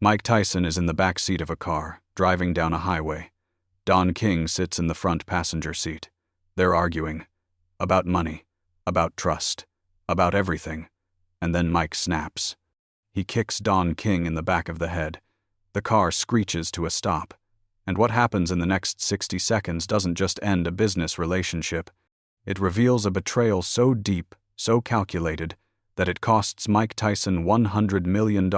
Mike Tyson is in the back seat of a car, driving down a highway. Don King sits in the front passenger seat. They're arguing. About money, about trust, about everything. And then Mike snaps. He kicks Don King in the back of the head. The car screeches to a stop. And what happens in the next 60 seconds doesn't just end a business relationship. It reveals a betrayal so deep, so calculated, that it costs Mike Tyson $100 million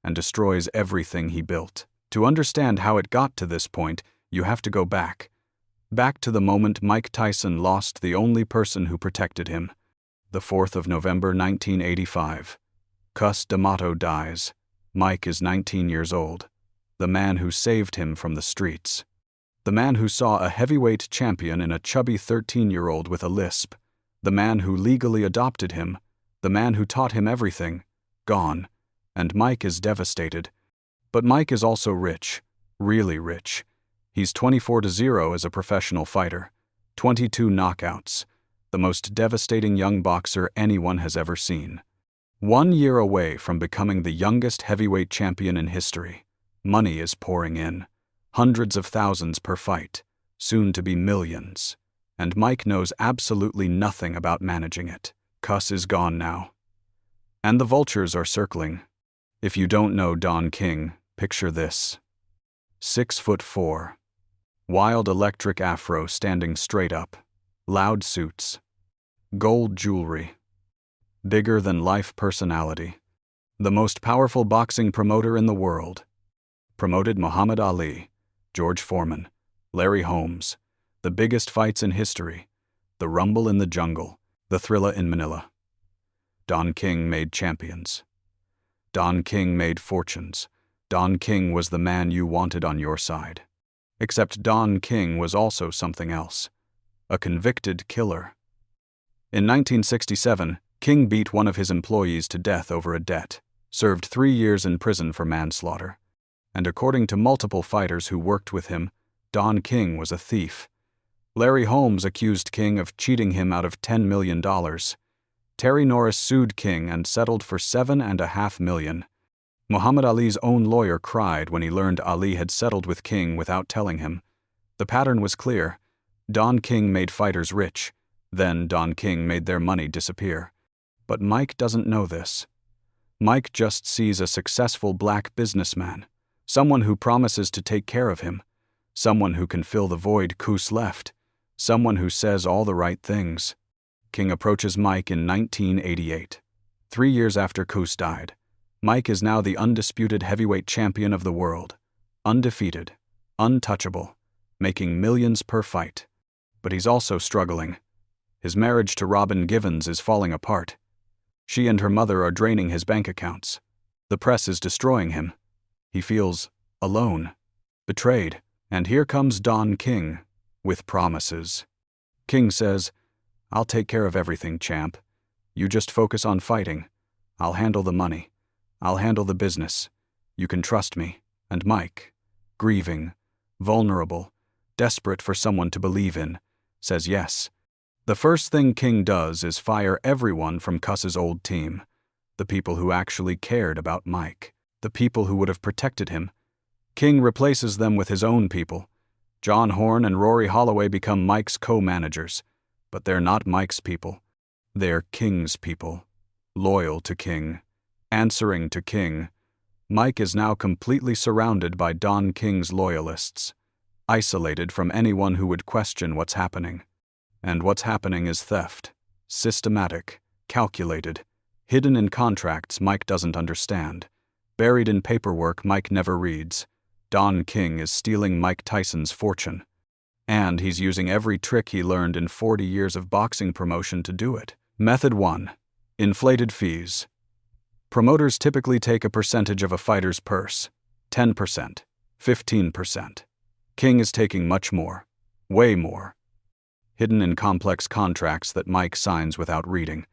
and destroys everything he built. To understand how it got to this point, you have to go back. Back to the moment Mike Tyson lost the only person who protected him. The 4th of November 1985. Cus D'Amato dies. Mike is 19 years old. The man who saved him from the streets. The man who saw a heavyweight champion in a chubby 13-year-old with a lisp. The man who legally adopted him. The man who taught him everything. Gone. And Mike is devastated. But Mike is also rich. Really rich. He's 24-0 as a professional fighter. 22 knockouts. The most devastating young boxer anyone has ever seen. 1 year away from becoming the youngest heavyweight champion in history. Money is pouring in. Hundreds of thousands per fight. Soon to be millions. And Mike knows absolutely nothing about managing it. Cus is gone now. And the vultures are circling. If you don't know Don King, picture this. 6'4". Wild electric afro standing straight up. Loud suits. Gold jewelry. Bigger-than-life personality. The most powerful boxing promoter in the world. Promoted Muhammad Ali, George Foreman, Larry Holmes, the biggest fights in history, the Rumble in the Jungle, the Thrilla in Manila. Don King made champions. Don King made fortunes. Don King was the man you wanted on your side. Except Don King was also something else. A convicted killer. In 1967, King beat one of his employees to death over a debt, served 3 years in prison for manslaughter. And according to multiple fighters who worked with him, Don King was a thief. Larry Holmes accused King of cheating him out of $10 million. Terry Norris sued King and settled for $7.5 million. Muhammad Ali's own lawyer cried when he learned Ali had settled with King without telling him. The pattern was clear. Don King made fighters rich. Then Don King made their money disappear. But Mike doesn't know this. Mike just sees a successful black businessman. Someone who promises to take care of him. Someone who can fill the void Cus left. Someone who says all the right things. King approaches Mike in 1988. 3 years after Cus died. Mike is now the undisputed heavyweight champion of the world. Undefeated. Untouchable. Making millions per fight. But he's also struggling. His marriage to Robin Givens is falling apart. She and her mother are draining his bank accounts. The press is destroying him. He feels alone, betrayed, and here comes Don King, with promises. King says, "I'll take care of everything, champ. You just focus on fighting. I'll handle the money. I'll handle the business. You can trust me." And Mike, grieving, vulnerable, desperate for someone to believe in, says yes. The first thing King does is fire everyone from Cus's old team, the people who actually cared about Mike. The people who would have protected him. King replaces them with his own people. John Horn and Rory Holloway become Mike's co-managers. But they're not Mike's people. They're King's people. Loyal to King. Answering to King. Mike is now completely surrounded by Don King's loyalists. Isolated from anyone who would question what's happening. And what's happening is theft. Systematic. Calculated. Hidden in contracts Mike doesn't understand. Buried in paperwork Mike never reads. Don King is stealing Mike Tyson's fortune. And he's using every trick he learned in 40 years of boxing promotion to do it. Method 1. Inflated fees. Promoters typically take a percentage of a fighter's purse. 10%. 15%. King is taking much more. Way more. Hidden in complex contracts that Mike signs without reading.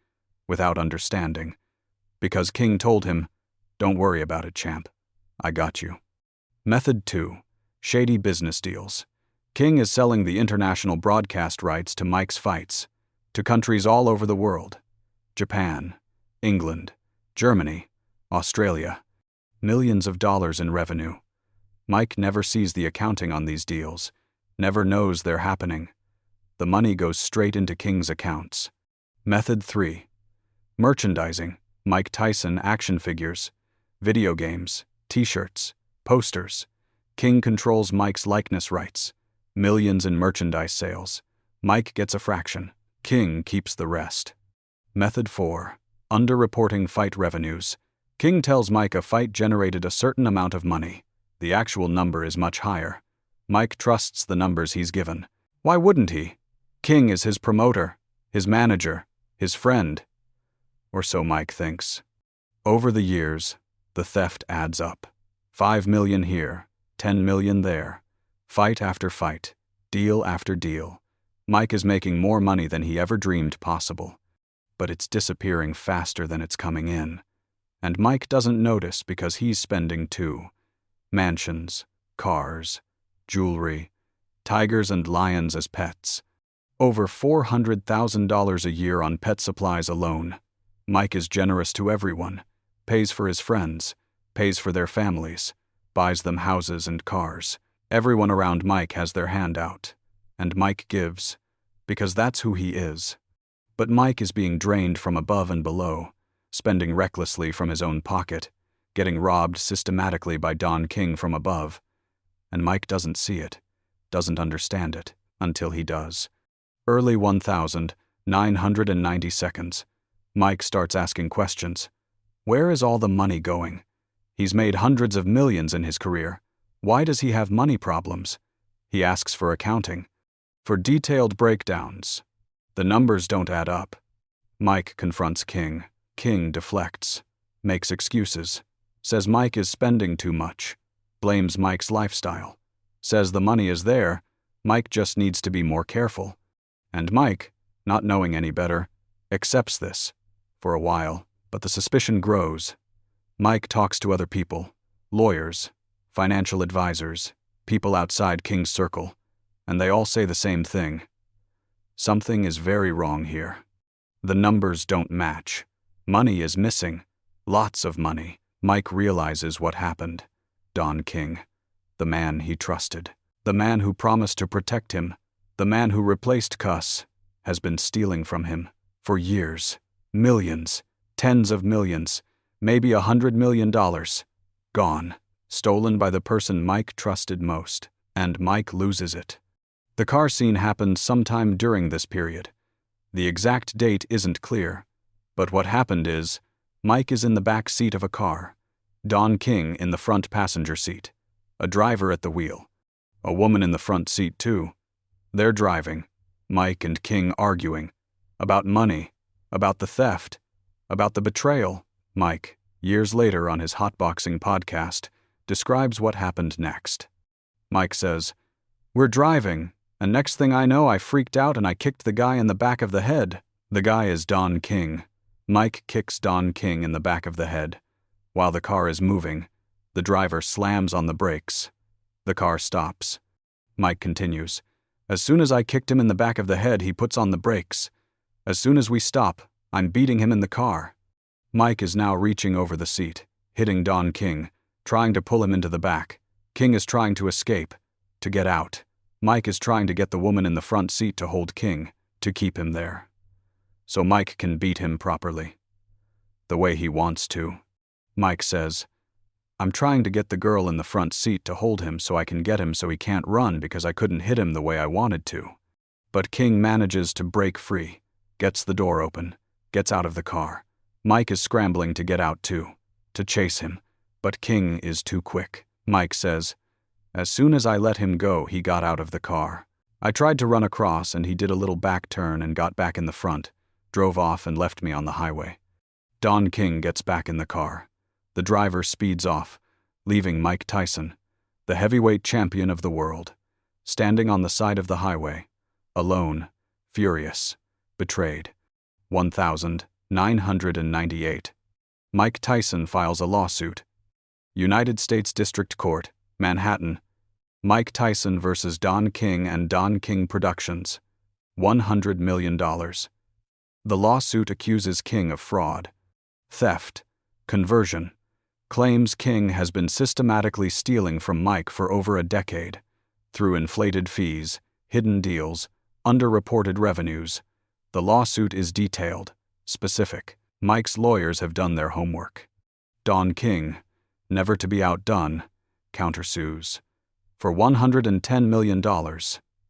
Without understanding. Because King told him, "Don't worry about it, champ. I got you." Method 2. Shady business deals. King is selling the international broadcast rights to Mike's fights, to countries all over the world. Japan, England, Germany, Australia. millions of dollars in revenue. Mike never sees the accounting on these deals, never knows they're happening. The money goes straight into King's accounts. Method 3. Merchandising. Mike Tyson action figures, video games, t-shirts, posters. King controls Mike's likeness rights. Millions in merchandise sales. Mike gets a fraction. King keeps the rest. Method 4. Underreporting fight revenues. King tells Mike a fight generated a certain amount of money. The actual number is much higher. Mike trusts the numbers he's given. Why wouldn't he? King is his promoter, his manager, his friend. Or so Mike thinks. Over the years, the theft adds up. 5 million here, 10 million there. Fight after fight, deal after deal. Mike is making more money than he ever dreamed possible. But it's disappearing faster than it's coming in. And Mike doesn't notice because he's spending too. Mansions, cars, jewelry, tigers and lions as pets. Over $400,000 a year on pet supplies alone. Mike is generous to everyone, pays for his friends, pays for their families, buys them houses and cars. Everyone around Mike has their hand out, and Mike gives, because that's who he is. But Mike is being drained from above and below, spending recklessly from his own pocket, getting robbed systematically by Don King from above. And Mike doesn't see it, doesn't understand it, until he does. Early 1990 seconds. Mike starts asking questions. Where is all the money going? He's made hundreds of millions in his career. Why does he have money problems? He asks for accounting, for detailed breakdowns. The numbers don't add up. Mike confronts King. King deflects, makes excuses, says Mike is spending too much, blames Mike's lifestyle, says the money is there, Mike just needs to be more careful. And Mike, not knowing any better, accepts this. For a while, but the suspicion grows. Mike talks to other people, lawyers, financial advisors, people outside King's circle, and they all say the same thing. Something is very wrong here. The numbers don't match. Money is missing. Lots of money. Mike realizes what happened. Don King, the man he trusted, the man who promised to protect him, the man who replaced Cus, has been stealing from him for years. Millions, tens of millions, maybe $100 million. Gone, stolen by the person Mike trusted most, and Mike loses it. The car scene happened sometime during this period. The exact date isn't clear, but what happened is, Mike is in the back seat of a car, Don King in the front passenger seat, a driver at the wheel, a woman in the front seat too. They're driving, Mike and King arguing, about money, about the theft, about the betrayal. Mike, years later on his hotboxing podcast, describes what happened next. Mike says, "We're driving, and next thing I know I freaked out and I kicked the guy in the back of the head." The guy is Don King. Mike kicks Don King in the back of the head. While the car is moving, the driver slams on the brakes. The car stops. Mike continues, "As soon as I kicked him in the back of the head, he puts on the brakes. As soon as we stop, I'm beating him in the car." Mike is now reaching over the seat, hitting Don King, trying to pull him into the back. King is trying to escape, to get out. Mike is trying to get the woman in the front seat to hold King, to keep him there. So Mike can beat him properly. The way he wants to. Mike says, "I'm trying to get the girl in the front seat to hold him so I can get him so he can't run because I couldn't hit him the way I wanted to." But King manages to break free, gets the door open, gets out of the car. Mike is scrambling to get out too, to chase him, but King is too quick. Mike says, "As soon as I let him go, he got out of the car. I tried to run across and he did a little back turn and got back in the front, drove off and left me on the highway." Don King gets back in the car. The driver speeds off, leaving Mike Tyson, the heavyweight champion of the world, standing on the side of the highway, alone, furious, betrayed. 1998. Mike Tyson files a lawsuit. United States District Court, Manhattan. Mike Tyson versus Don King and Don King Productions. $100 million. The lawsuit accuses King of fraud, theft, conversion, claims King has been systematically stealing from Mike for over a decade, through inflated fees, hidden deals, underreported revenues. The lawsuit is detailed, specific. Mike's lawyers have done their homework. Don King, never to be outdone, countersues for $110 million,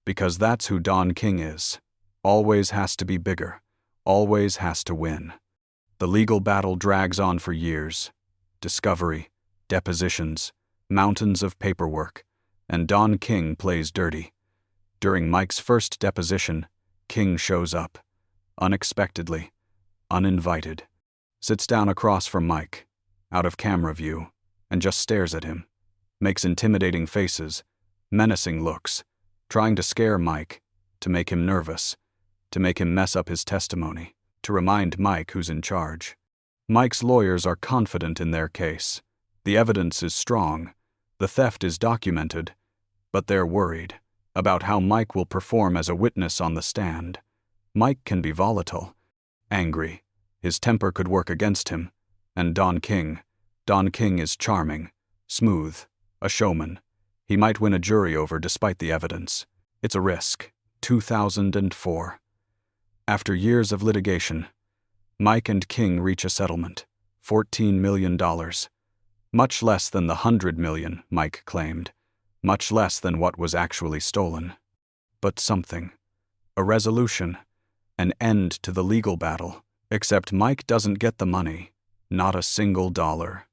because that's who Don King is. Always has to be bigger, always has to win. The legal battle drags on for years. Discovery, depositions, mountains of paperwork, and Don King plays dirty. During Mike's first deposition, King shows up, unexpectedly, uninvited, sits down across from Mike, out of camera view, and just stares at him, makes intimidating faces, menacing looks, trying to scare Mike, to make him nervous, to make him mess up his testimony, to remind Mike who's in charge. Mike's lawyers are confident in their case. The evidence is strong, the theft is documented, but they're worried about how Mike will perform as a witness on the stand. Mike can be volatile, angry, his temper could work against him, and Don King is charming, smooth, a showman. He might win a jury over despite the evidence. It's a risk. 2004. After years of litigation, Mike and King reach a settlement, $14 million. Much less than the $100 million Mike claimed, much less than what was actually stolen. But something. A resolution. An end to the legal battle. Except Mike doesn't get the money. Not a single dollar.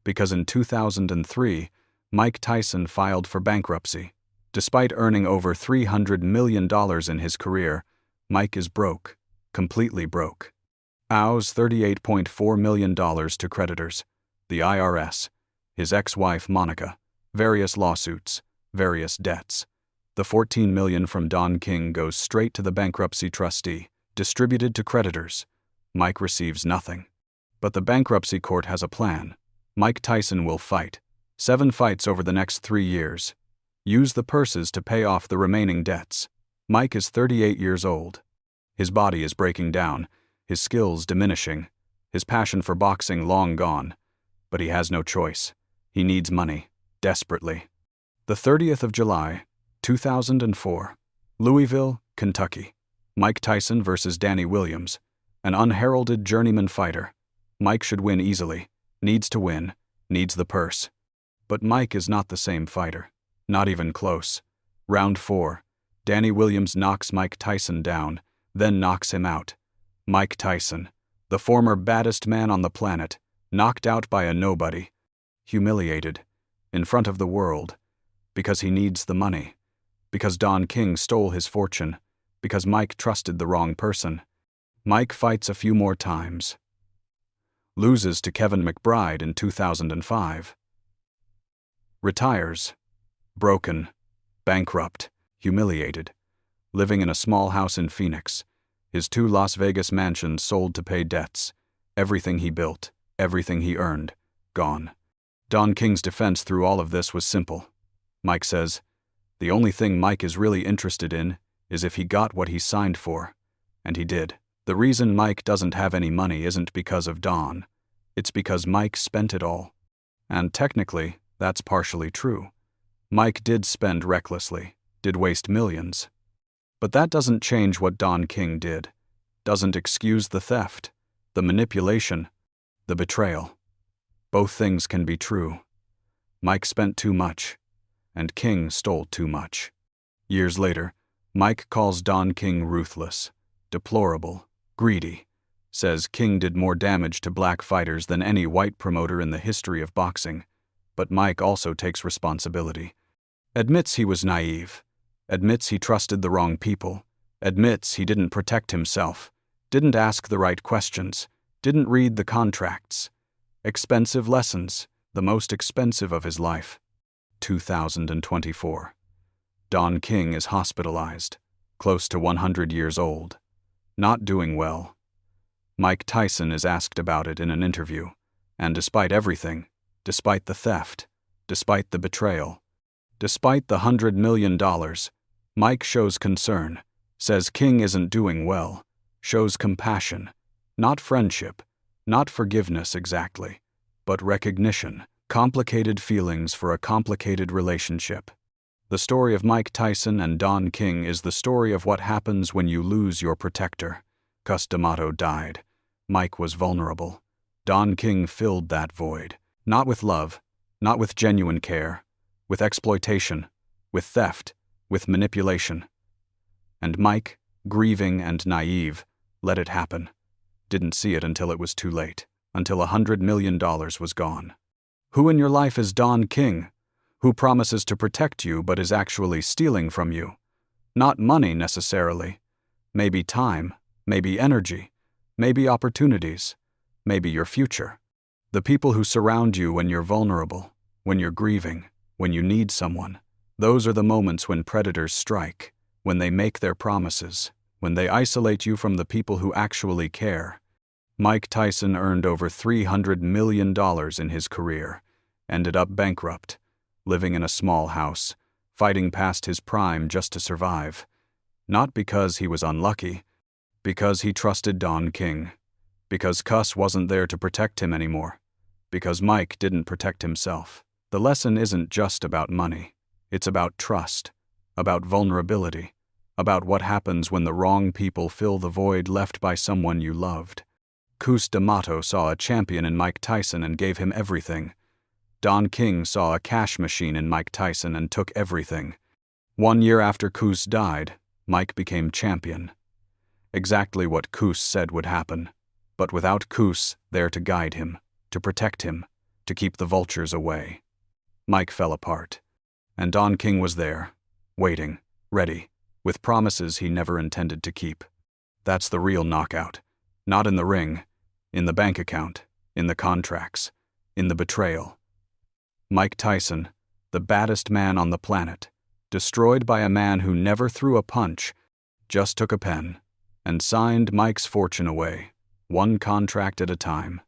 Because in 2003, Mike Tyson filed for bankruptcy. Despite earning over $300 million in his career, Mike is broke. Completely broke. Owes $38.4 million to creditors, the IRS, his ex-wife Monica, various lawsuits, various debts. The $14 million from Don King goes straight to the bankruptcy trustee, distributed to creditors. Mike receives nothing. But the bankruptcy court has a plan. Mike Tyson will fight. 7 fights over the next 3 years. Use the purses to pay off the remaining debts. Mike is 38 years old. His body is breaking down, his skills diminishing, his passion for boxing long gone. But he has no choice. He needs money, desperately. The 30th of July, 2004, Louisville, Kentucky. Mike Tyson versus Danny Williams, an unheralded journeyman fighter. Mike should win easily, needs to win, needs the purse. But Mike is not the same fighter, not even close. Round 4, Danny Williams knocks Mike Tyson down, then knocks him out. Mike Tyson, the former baddest man on the planet, knocked out by a nobody, humiliated, in front of the world, because he needs the money, because Don King stole his fortune, because Mike trusted the wrong person. Mike fights a few more times. Loses to Kevin McBride in 2005. Retires. Broken. Bankrupt. Humiliated. Living in a small house in Phoenix. His 2 Las Vegas mansions sold to pay debts. Everything he built, everything he earned, gone. Don King's defense through all of this was simple. Mike says, the only thing Mike is really interested in is if he got what he signed for. And he did. The reason Mike doesn't have any money isn't because of Don. It's because Mike spent it all. And technically, that's partially true. Mike did spend recklessly, did waste millions. But that doesn't change what Don King did. Doesn't excuse the theft, the manipulation, the betrayal. Both things can be true. Mike spent too much, and King stole too much. Years later, Mike calls Don King ruthless, deplorable, greedy, says King did more damage to black fighters than any white promoter in the history of boxing, but Mike also takes responsibility. Admits he was naive, admits he trusted the wrong people, admits he didn't protect himself, didn't ask the right questions, didn't read the contracts. Expensive lessons, the most expensive of his life. 2024. Don King is hospitalized, close to 100 years old. Not doing well. Mike Tyson is asked about it in an interview, and despite everything, despite the theft, despite the betrayal, despite the $100 million, Mike shows concern, says King isn't doing well, shows compassion, not friendship, not forgiveness exactly, but recognition, complicated feelings for a complicated relationship. The story of Mike Tyson and Don King is the story of what happens when you lose your protector. Cus D'Amato died. Mike was vulnerable. Don King filled that void. Not with love, not with genuine care, with exploitation, with theft, with manipulation. And Mike, grieving and naive, let it happen. Didn't see it until it was too late, until $100 million was gone. Who in your life is Don King? Who promises to protect you but is actually stealing from you? Not money necessarily. Maybe time, maybe energy, maybe opportunities, maybe your future. The people who surround you when you're vulnerable, when you're grieving, when you need someone. Those are the moments when predators strike, when they make their promises, when they isolate you from the people who actually care. Mike Tyson earned over $300 million in his career, ended up bankrupt, living in a small house, fighting past his prime just to survive. Not because he was unlucky, because he trusted Don King, because Cus wasn't there to protect him anymore, because Mike didn't protect himself. The lesson isn't just about money. It's about trust, about vulnerability, about what happens when the wrong people fill the void left by someone you loved. Cus D'Amato saw a champion in Mike Tyson and gave him everything. Don King saw a cash machine in Mike Tyson and took everything. 1 year after Cus died, Mike became champion. Exactly what Cus said would happen, but without Cus there to guide him, to protect him, to keep the vultures away. Mike fell apart, and Don King was there, waiting, ready, with promises he never intended to keep. That's the real knockout. Not in the ring, in the bank account, in the contracts, in the betrayal. Mike Tyson, the baddest man on the planet, destroyed by a man who never threw a punch, just took a pen and signed Mike's fortune away, one contract at a time.